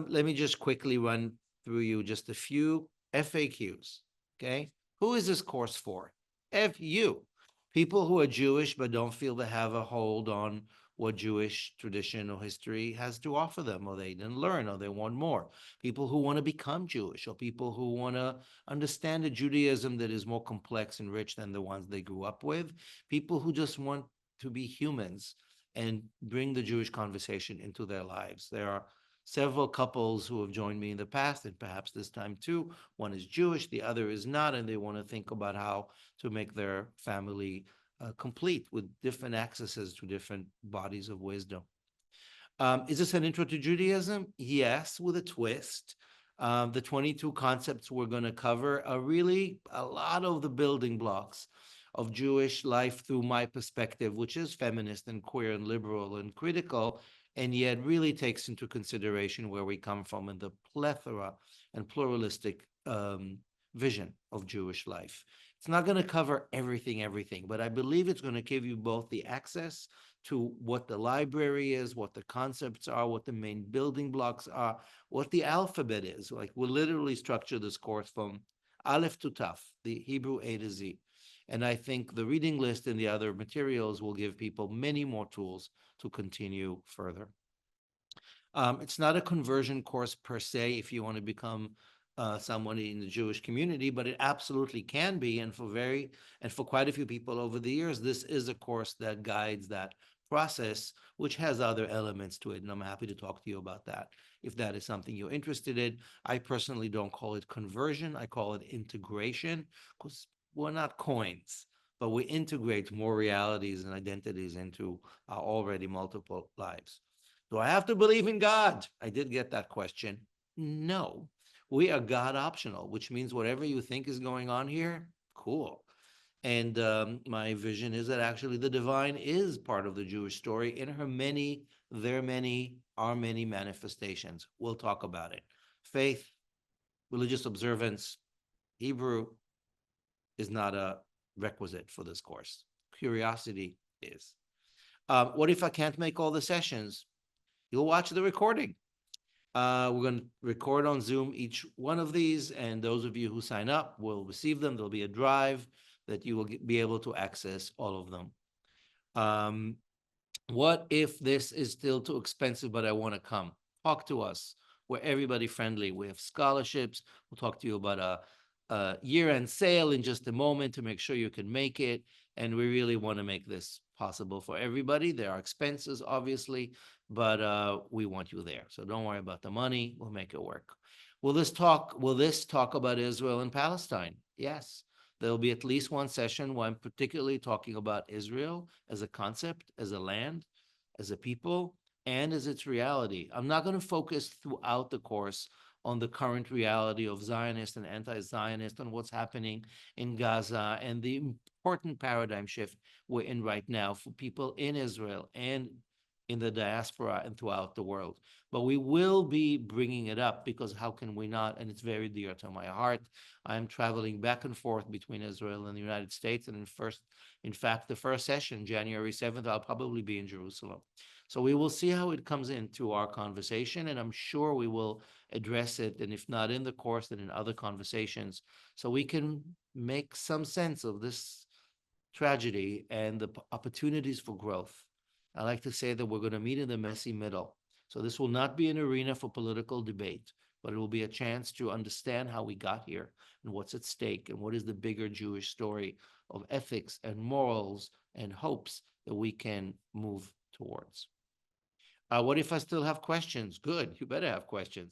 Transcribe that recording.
let me just quickly run through you just a few FAQs. Okay. Who is this course for? FU. People who are Jewish but don't feel they have a hold on what Jewish tradition or history has to offer them, or they didn't learn, or they want more. People who want to become Jewish, or people who want to understand a Judaism that is more complex and rich than the ones they grew up with. People who just want to be humans and bring the Jewish conversation into their lives. There are several couples who have joined me in the past, and perhaps this time too. One is Jewish, the other is not, and they want to think about how to make their family complete with different accesses to different bodies of wisdom. Is this an intro to Judaism? Yes, with a twist. The 22 concepts we're going to cover are really a lot of the building blocks of Jewish life through my perspective, which is feminist and queer and liberal and critical, and yet really takes into consideration where we come from and the plethora and pluralistic vision of Jewish life. It's not going to cover everything, but I believe it's going to give you both the access to what the library is, what the concepts are, what the main building blocks are, what the alphabet is. Like, we'll literally structure this course from Alef to Taf, the Hebrew A to Z. And I think the reading list and the other materials will give people many more tools to continue further. It's not a conversion course per se if you want to become someone in the Jewish community, but it absolutely can be. And for quite a few people over the years, this is a course that guides that process, which has other elements to it. And I'm happy to talk to you about that if that is something you're interested in. I personally don't call it conversion. I call it integration, because we're not coins, but we integrate more realities and identities into our already multiple lives. Do I have to believe in God? I did get that question. No, we are God optional, which means whatever you think is going on here, cool. And my vision is that actually the divine is part of the Jewish story in her many, their many, our many manifestations. We'll talk about it. Faith, religious observance, Hebrew is not a requisite for this course. Curiosity is. What if I can't make all the sessions? You'll watch the recording. We're going to record on Zoom each one of these, and those of you who sign up will receive them. There'll be a drive that you will be able to access all of them. What if this is still too expensive, but I want to come? Talk to us. We're everybody friendly. We have scholarships. We'll talk to you about a year-end sale in just a moment to make sure you can make it. And we really want to make this possible for everybody. There are expenses, obviously, but we want you there. So don't worry about the money. We'll make it work. Will this talk about Israel and Palestine? Yes. There'll be at least one session where I'm particularly talking about Israel as a concept, as a land, as a people, and as its reality. I'm not going to focus throughout the course on the current reality of Zionist and anti-Zionist and what's happening in Gaza and the important paradigm shift we're in right now for people in Israel and in the diaspora and throughout the world. But we will be bringing it up because how can we not? And it's very dear to my heart. I'm traveling back and forth between Israel and the United States. And in fact, the first session, January 7th, I'll probably be in Jerusalem. So we will see how it comes into our conversation, and I'm sure we will address it, and if not in the course, then in other conversations, so we can make some sense of this tragedy and the opportunities for growth. I like to say that we're going to meet in the messy middle. So this will not be an arena for political debate, but it will be a chance to understand how we got here and what's at stake and what is the bigger Jewish story of ethics and morals and hopes that we can move towards. What if I still have questions? Good, you better have questions.